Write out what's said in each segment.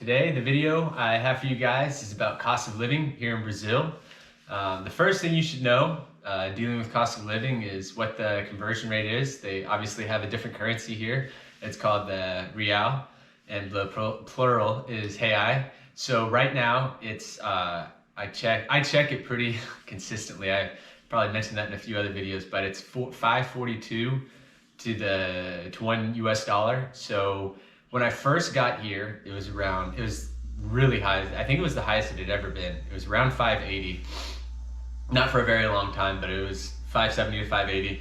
Today, the video I have for you guys is about cost of living here in Brazil. The first thing you should know dealing with cost of living is what the conversion rate is. They obviously have a different currency here. It's called the Real, and the plural is Reais. So right now, it's I check it pretty consistently. I probably mentioned that in a few other videos, but it's 542 to $1 US. So when I first got here, it was really high. I think it was the highest it had ever been. It was around 580. Not for a very long time, but it was 570 to 580.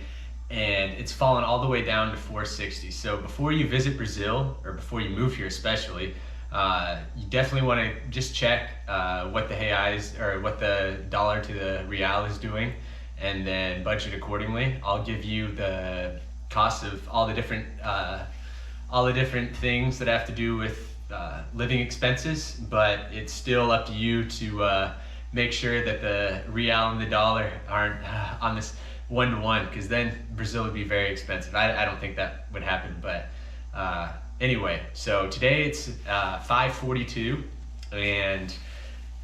And it's fallen all the way down to 460. So before you visit Brazil, or before you move here especially, you definitely want to just check what the Reais, or what the dollar to the Real is doing, and then budget accordingly. I'll give you the cost of all the different things that have to do with living expenses, but it's still up to you to make sure that the Real and the dollar aren't on this one-to-one, because then Brazil would be very expensive. I don't think that would happen, but anyway, so today it's 542, and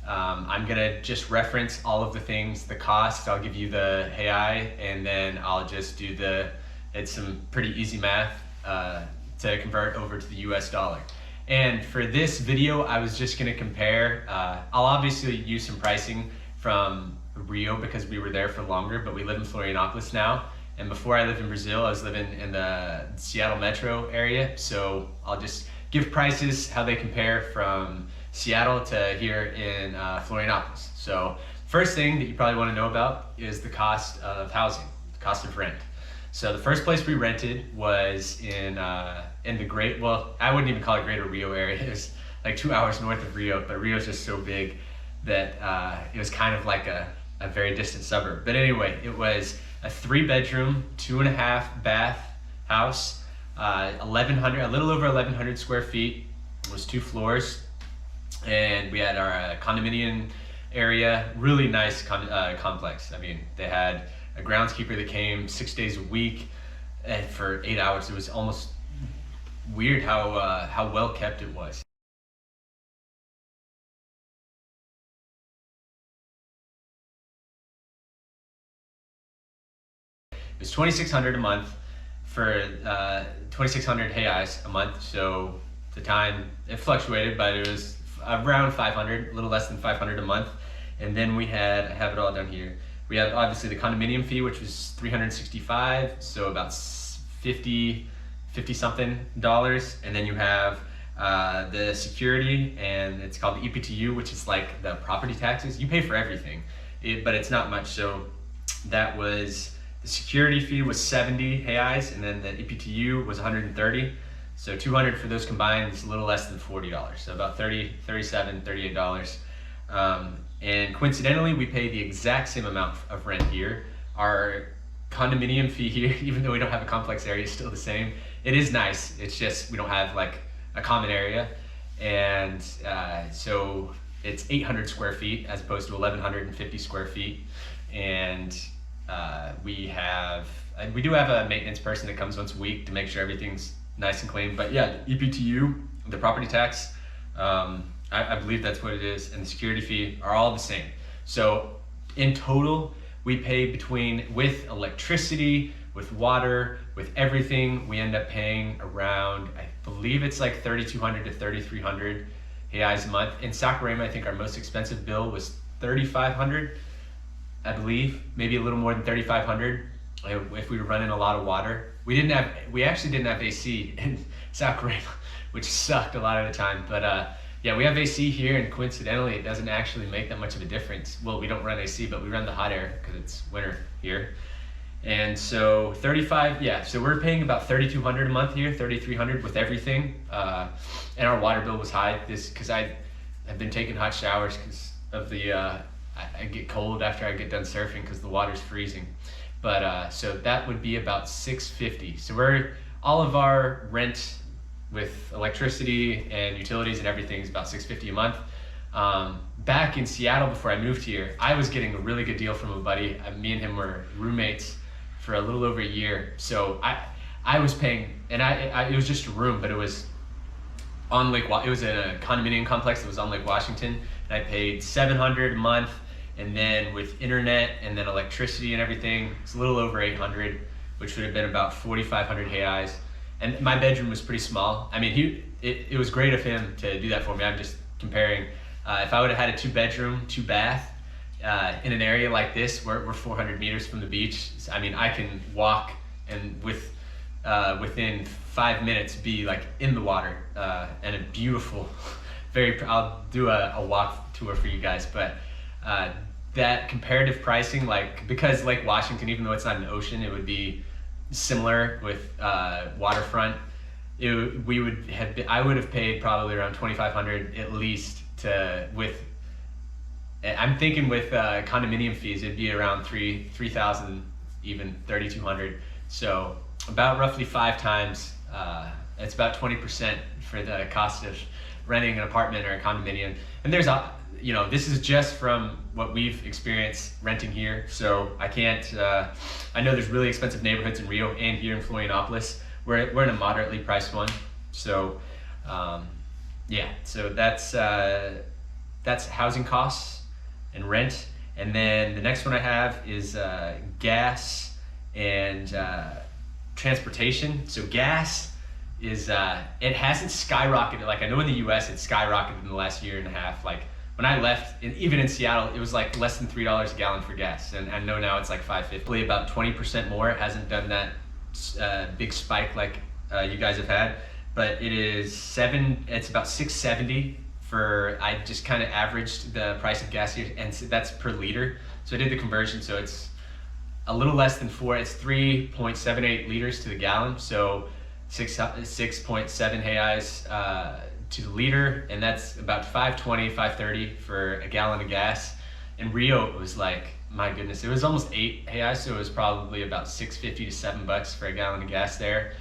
I'm gonna just reference all of the things, the cost. I'll give you the Reais, and then I'll just do it's some pretty easy math to convert over to the US dollar. And for this video, I was just gonna compare, I'll obviously use some pricing from Rio because we were there for longer, but we live in Florianopolis now. And before I lived in Brazil, I was living in the Seattle metro area. So I'll just give prices, how they compare from Seattle to here in Florianopolis. So first thing that you probably wanna know about is the cost of housing, the cost of rent. So the first place we rented was in the well, I wouldn't even call it Greater Rio area. It was like 2 hours north of Rio, but Rio's just so big that it was kind of like a very distant suburb. But anyway, it was a 3-bedroom, 2.5 bath house, 1,100, a little over 1,100 square feet. It was 2 floors, and we had our condominium area, really nice complex. I mean, they had a groundskeeper that came 6 days a week and for 8 hours. It was almost weird how well kept it was. It was 2,600 a month for 2,600 Reais a month. So at the time it fluctuated, but it was around 500, a little less than 500 a month. And then we had, I have it all down here. We have obviously the condominium fee, which was 365, so about 50 something dollars. And then you have the security, and it's called the EPTU, which is like the property taxes. You pay for everything, but it's not much. So that was, the security fee was 70 Reais, and then the EPTU was 130. So 200 for those combined is a little less than $40. So about 37, $38. And coincidentally, we pay the exact same amount of rent here. Our condominium fee here, even though we don't have a complex area, is still the same. It is nice. It's just we don't have like a common area. And so it's 800 square feet as opposed to 1,150 square feet. And we do have a maintenance person that comes once a week to make sure everything's nice and clean. But yeah, the EPTU, the property tax, I believe that's what it is, and the security fee are all the same. So in total, we pay with electricity, with water, with everything, we end up paying around, I believe it's like 3,200 to 3,300 Reais a month. In Saquarema, I think our most expensive bill was 3,500, I believe, maybe a little more than 3,500 if we were running a lot of water. We actually didn't have AC in Saquarema, which sucked a lot of the time, but yeah, we have AC here, and coincidentally, it doesn't actually make that much of a difference. Well, we don't run AC, but we run the hot air because it's winter here. And so so we're paying about 3,200 a month here, 3,300 with everything. And our water bill was high because I have been taking hot showers because of I get cold after I get done surfing because the water's freezing. But so that would be about 650. So all of our rent with electricity and utilities and everything is about 650 a month. Back in Seattle before I moved here, I was getting a really good deal from a buddy. Me and him were roommates for a little over a year. So I was paying, and it was just a room, but it was on it was a condominium complex that was on Lake Washington, and I paid $700 a month, and then with internet and then electricity and everything, it's a little over 800, which would have been about 4,500 reais. And my bedroom was pretty small. I mean, it was great of him to do that for me. I'm just comparing. If I would have had a 2-bedroom, 2-bath in an area like this, we're 400 meters from the beach. I mean, I can walk and within 5 minutes be like in the water, and a beautiful, I'll do a walk tour for you guys, but that comparative pricing, like, because Lake Washington, even though it's not an ocean, it would be similar with waterfront. I would have paid probably around 2,500 at least I'm thinking with condominium fees, it'd be around 3,000, even 3,200. So about roughly 5 times. It's about 20% for the cost of renting an apartment or a condominium. And there's this is just from what we've experienced renting here. So I can't, I know there's really expensive neighborhoods in Rio and here in Florianopolis. We're in a moderately priced one. So yeah, so that's housing costs and rent. And then the next one I have is gas and transportation. So gas is, it hasn't skyrocketed. Like, I know in the US it's skyrocketed in the last year and a half. Like, when I left, even in Seattle, it was like less than $3 a gallon for gas. And I know now it's like $5.50, about 20% more. It hasn't done that big spike like you guys have had, but it's about $6.70 I just kind of averaged the price of gas here, and that's per liter. So I did the conversion, so it's a little less than 4, it's 3.78 liters to the gallon. So 6.7 reais to the liter, and that's about 5.20, 5.30 for a gallon of gas. In Rio, it was like, my goodness, it was almost 8 reais, so it was probably about $6.50 to $7 for a gallon of gas there.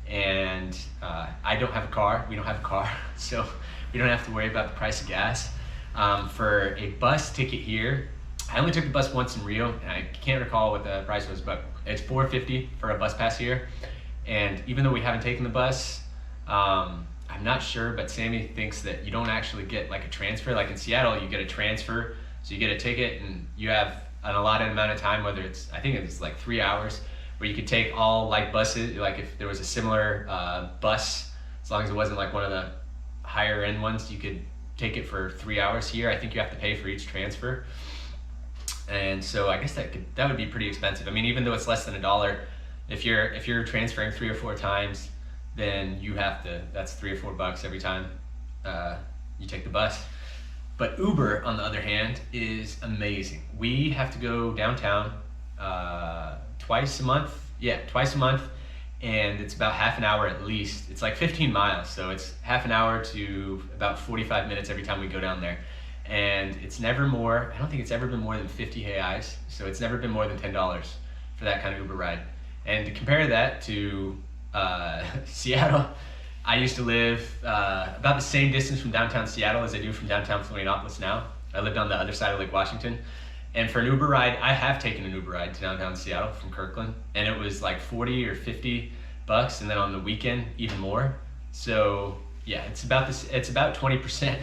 And I don't have a car, we don't have a car, so we don't have to worry about the price of gas. For a bus ticket here, I only took the bus once in Rio, and I can't recall what the price was, but it's $4.50 for a bus pass here. And even though we haven't taken the bus, I'm not sure, but Sammy thinks that you don't actually get like a transfer. Like in Seattle, you get a transfer, so you get a ticket and you have an allotted amount of time, whether it's, I think it's like 3 hours, where you could take all like buses, like if there was a similar bus, as long as it wasn't like one of the higher end ones, you could take it for 3 hours here. I think you have to pay for each transfer. And so I guess that would be pretty expensive. I mean, even though it's less than $1, if you're transferring 3 or 4 times, then you have to, that's $3 or $4 every time you take the bus. But Uber, on the other hand, is amazing. We have to go downtown twice a month. Yeah, twice a month, and it's about half an hour at least. It's like 15 miles, so it's half an hour to about 45 minutes every time we go down there. And it's never more, I don't think it's ever been more than 50 reais, so it's never been more than $10 for that kind of Uber ride. And to compare that to Seattle, I used to live about the same distance from downtown Seattle as I do from downtown Florianopolis now. I lived on the other side of Lake Washington. And for an Uber ride, I have taken an Uber ride to downtown Seattle from Kirkland, and it was like 40 or 50 bucks, and then on the weekend, even more. So yeah, it's about 20%.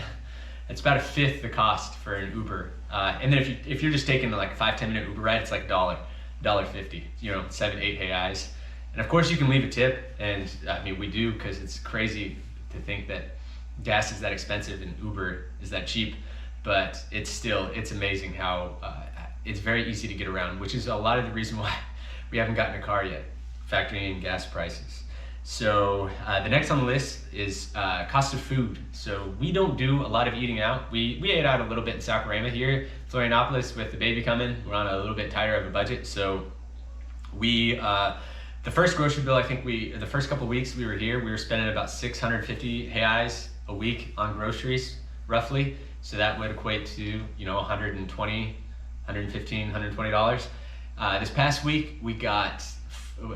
It's about 1/5 the cost for an Uber. And then if you're just taking like a 5-10 minute Uber ride, it's like $1.50, 7-8 reais. And of course you can leave a tip, and I mean we do, because it's crazy to think that gas is that expensive and Uber is that cheap, but it's amazing how it's very easy to get around, which is a lot of the reason why we haven't gotten a car yet, factoring in gas prices. So the next on the list is cost of food. So we don't do a lot of eating out. We ate out a little bit in Saquarema here, Florianopolis, with the baby coming. We're on a little bit tighter of a budget, so we the first grocery bill, I think the first couple weeks we were here, we were spending about 650 reais a week on groceries, roughly. So that would equate to, $120, $115, $120. This past week,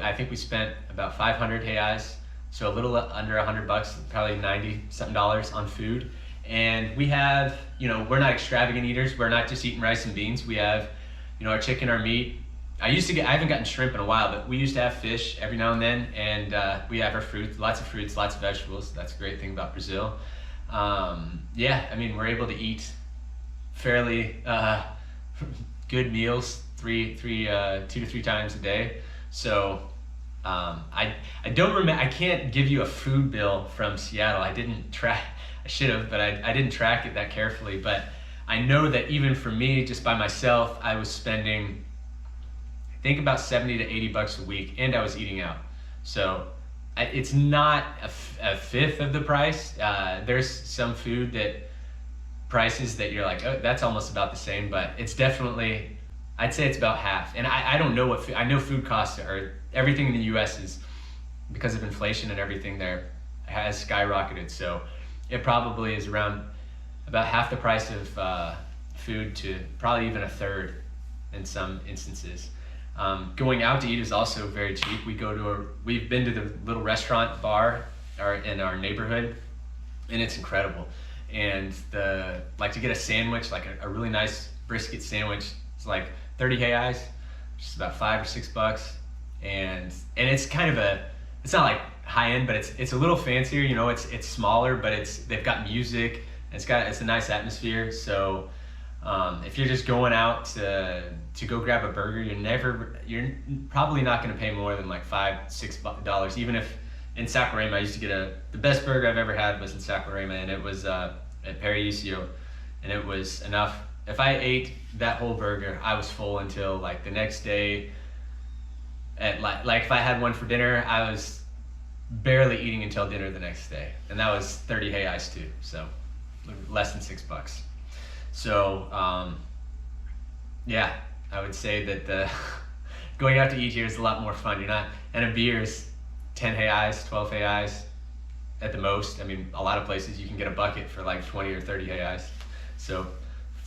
I think we spent about 500 reais, so a little under $100, probably 90 something dollars on food. And we have, we're not extravagant eaters. We're not just eating rice and beans. We have, our chicken, our meat, I haven't gotten shrimp in a while, but we used to have fish every now and then, and we have our fruits, lots of vegetables. That's a great thing about Brazil. Yeah, I mean, we're able to eat fairly good meals, 2 to 3 times a day. So I don't remember. I can't give you a food bill from Seattle. I didn't track. I should have, but I didn't track it that carefully. But I know that even for me, just by myself, I was spending, I think, about 70 to 80 bucks a week, and I was eating out. So it's not a fifth of the price. There's some food that prices that you're like, oh, that's almost about the same, but it's definitely, I'd say it's about half. And I don't know I know food costs are, everything in the US is, because of inflation and everything there, has skyrocketed. So it probably is around about half the price of food to probably even a third in some instances. Going out to eat is also very cheap. We've been to the little restaurant bar in our neighborhood, and it's incredible. And to get a sandwich, like a really nice brisket sandwich, it's like 30 reais, which is about $5 or $6. And it's kind of it's not like high end, but it's a little fancier, you know, it's smaller, but they've got music, and it's a nice atmosphere. So if you're just going out to go grab a burger, you're probably not going to pay more than like $5-6. Even if in Saquarema, I used to get the best burger I've ever had was in Saquarema, and it was at Paraglide, and it was enough. If I ate that whole burger, I was full until like the next day. At like if I had one for dinner, I was barely eating until dinner the next day, and that was 30 reais too, so less than $6. So yeah, I would say that going out to eat here is a lot more fun. And a beer is 10 reais, 12 reais at the most. I mean, a lot of places you can get a bucket for like 20 or 30 reais, so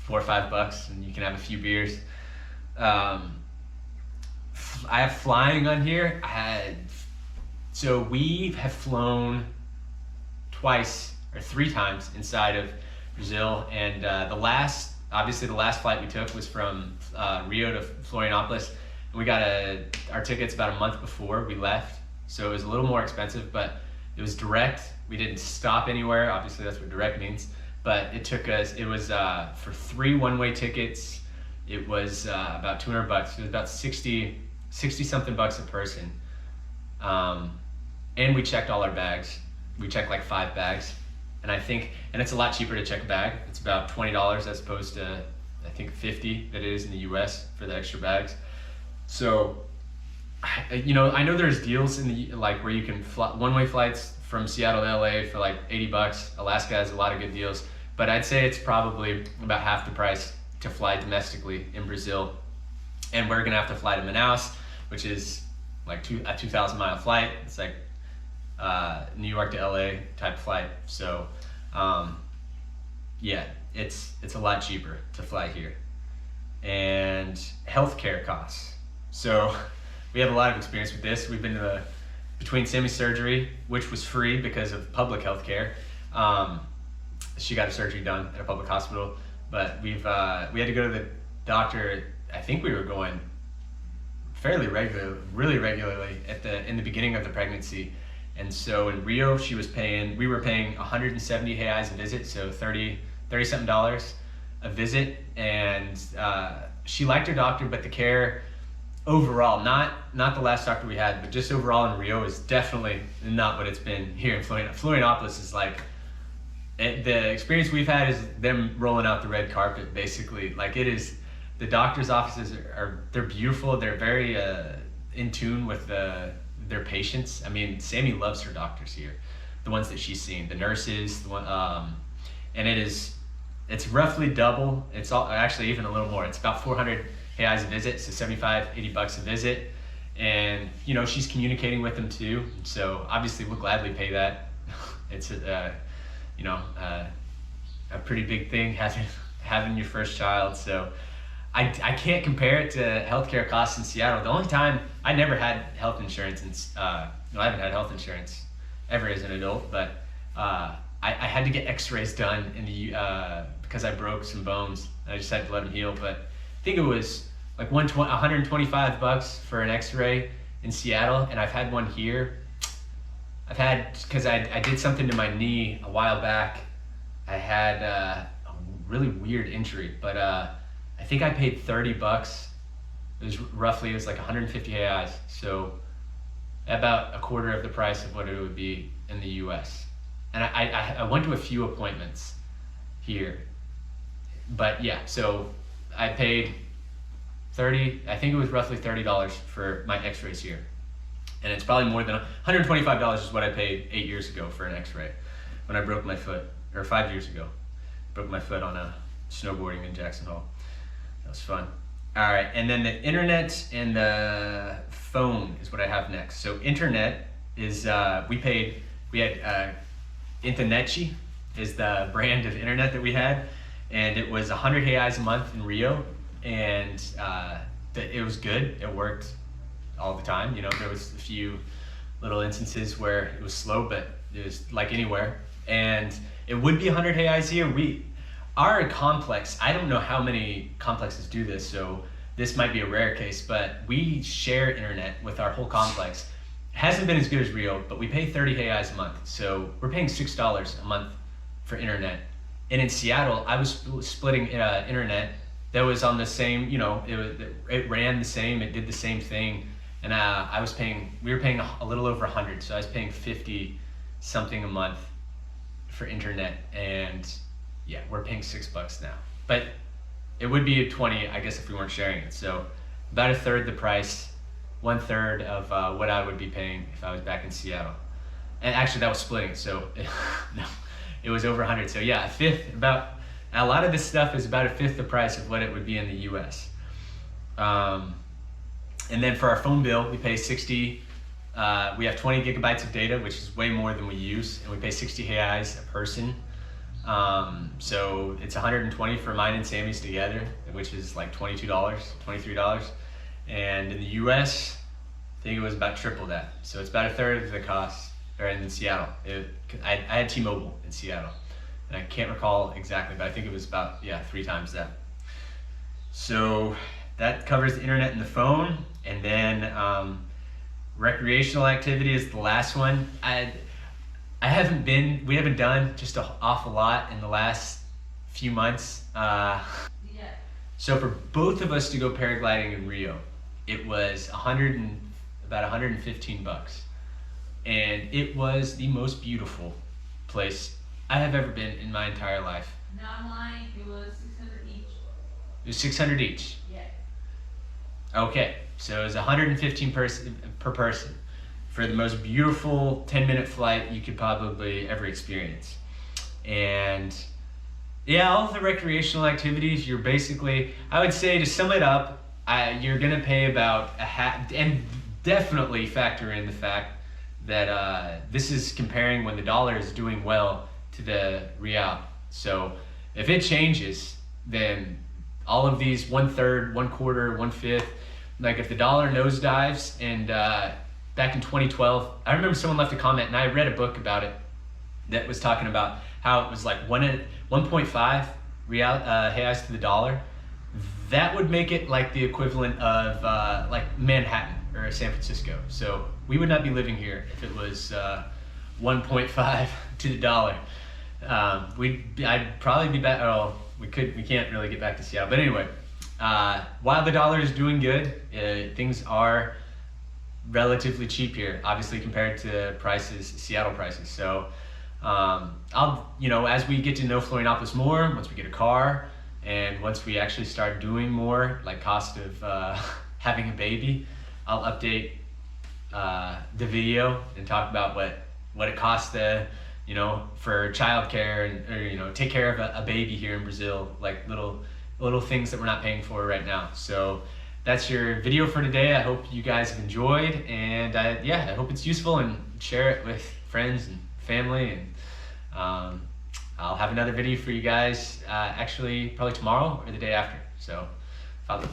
$4 or $5, and you can have a few beers. I have flying on here. So we have flown twice or 3 times inside of Brazil, and the last flight we took was from Rio to Florianopolis, and we got our tickets about a month before we left, so it was a little more expensive, but it was direct. We didn't stop anywhere. Obviously, that's what direct means. But it was for 3 one-way tickets. It was about $200. It was about 60 something bucks a person. And we checked all our bags. We checked like 5 bags. And it's a lot cheaper to check a bag. It's about $20 as opposed to, I think, $50 that it is in the US for the extra bags. So, I know there's deals where you can one-way flights from Seattle to LA for like $80. Alaska has a lot of good deals, but I'd say it's probably about half the price to fly domestically in Brazil. And we're gonna have to fly to Manaus, which is like a 2,000-mile flight. It's like New York to LA type flight. So yeah, it's a lot cheaper to fly here. And healthcare costs. So we have a lot of experience with this. We've been between Sammy's surgery, which was free because of public health care. She got her surgery done at a public hospital, but we had to go to the doctor. I think we were going really regularly in the beginning of the pregnancy. And so in Rio, we were paying 170 reais a visit, so $30 something a visit. And she liked her doctor, but the care overall, not the last doctor we had, but just overall in Rio is definitely not what it's been here in Florianopolis. Is like, the experience we've had is them rolling out the red carpet, basically. Like, it is, the doctor's offices they're beautiful. They're very in tune with their patients. I mean, Sammy loves her doctors here, the ones that she's seen, the nurses, and it's roughly double. It's actually even a little more. It's about 400 reais a visit, so $75-80 a visit. And she's communicating with them too, so obviously we'll gladly pay that. It's a pretty big thing having your first child. So I can't compare it to healthcare costs in Seattle. The only time I never had health insurance, I haven't had health insurance ever as an adult, but I had to get x-rays done because I broke some bones. I just had to let them heal. But I think it was like $125 for an X-ray in Seattle, and I've had one here. Because I did something to my knee a while back. I had a really weird injury, but I think I paid $30. It was like 150 Reais, so about a quarter of the price of what it would be in the US. And I went to a few appointments here, but yeah, so I paid I think it was roughly $30 for my X-rays here. And it's probably more than $125 is what I paid 8 years ago for an X-ray when I broke my foot, or 5 years ago. Broke my foot on a snowboarding in Jackson Hole. That was fun. All right, and then the internet and the phone is what I have next. So internet is, we had Internetchi is the brand of internet that we had, and it was 100 Reais a month in Rio, and it was good. It worked all the time. You know, there was a few little instances where it was slow, but it was like anywhere. And it would be 100 Reais here. Our complex, I don't know how many complexes do this, so this might be a rare case, but we share internet with our whole complex. It hasn't been as good as Rio, but we pay 30 Reais a month. So we're paying $6 a month for internet. And in Seattle, I was splitting internet that was on the same, you know, it ran the same, it did the same thing. And we were paying a little over 100, so I was paying 50 something a month for internet, and yeah, we're paying $6 now. But it would be a 20, I guess, if we weren't sharing it. So about a third the price, 1/3 of what I would be paying if I was back in Seattle. And actually that was splitting, so no, it was over 100. So yeah, a lot of this stuff is about a fifth the price of what it would be in the US. And then for our phone bill, we pay 60, we have 20 gigabytes of data, which is way more than we use, and we pay 60 Reais a person. So it's 120 for mine and Sammy's together, which is like $22, $23. And in the US, I think it was about triple that. So it's about a third of the cost, or in Seattle. I had T-Mobile in Seattle, and I can't recall exactly, but I think it was about, 3 times that. So that covers the internet and the phone. And then recreational activity is the last one. We haven't done just an awful lot in the last few months. So for both of us to go paragliding in Rio, it was about $115. And it was the most beautiful place I have ever been in my entire life. No, I'm lying, it was 600 each. It was 600 each? Yeah. Okay, so it was 115 per person for the most beautiful 10-minute flight you could probably ever experience. And yeah, all of the recreational activities, you're basically, I would say to sum it up, you're gonna pay about a half, and definitely factor in the fact that this is comparing when the dollar is doing well to the real. So if it changes, then all of these 1/3, 1/4, 1/5, like if the dollar nosedives, and back in 2012, I remember someone left a comment, and I read a book about it that was talking about how it was like 1.5 reais to the dollar. That would make it like the equivalent of like Manhattan or San Francisco. So we would not be living here if it was 1.5 to the dollar. I'd probably be back. Oh, we can't really get back to Seattle. But anyway, while the dollar is doing good, things are relatively cheap here, obviously compared to Seattle prices. So as we get to know Florianopolis more, once we get a car, and once we actually start doing more, like cost of having a baby, I'll update the video and talk about what it costs for childcare, or take care of a baby here in Brazil, like little things that we're not paying for right now. So that's your video for today. I hope you guys have enjoyed, and I hope it's useful, and share it with friends and family. And I'll have another video for you guys actually probably tomorrow or the day after. So follow.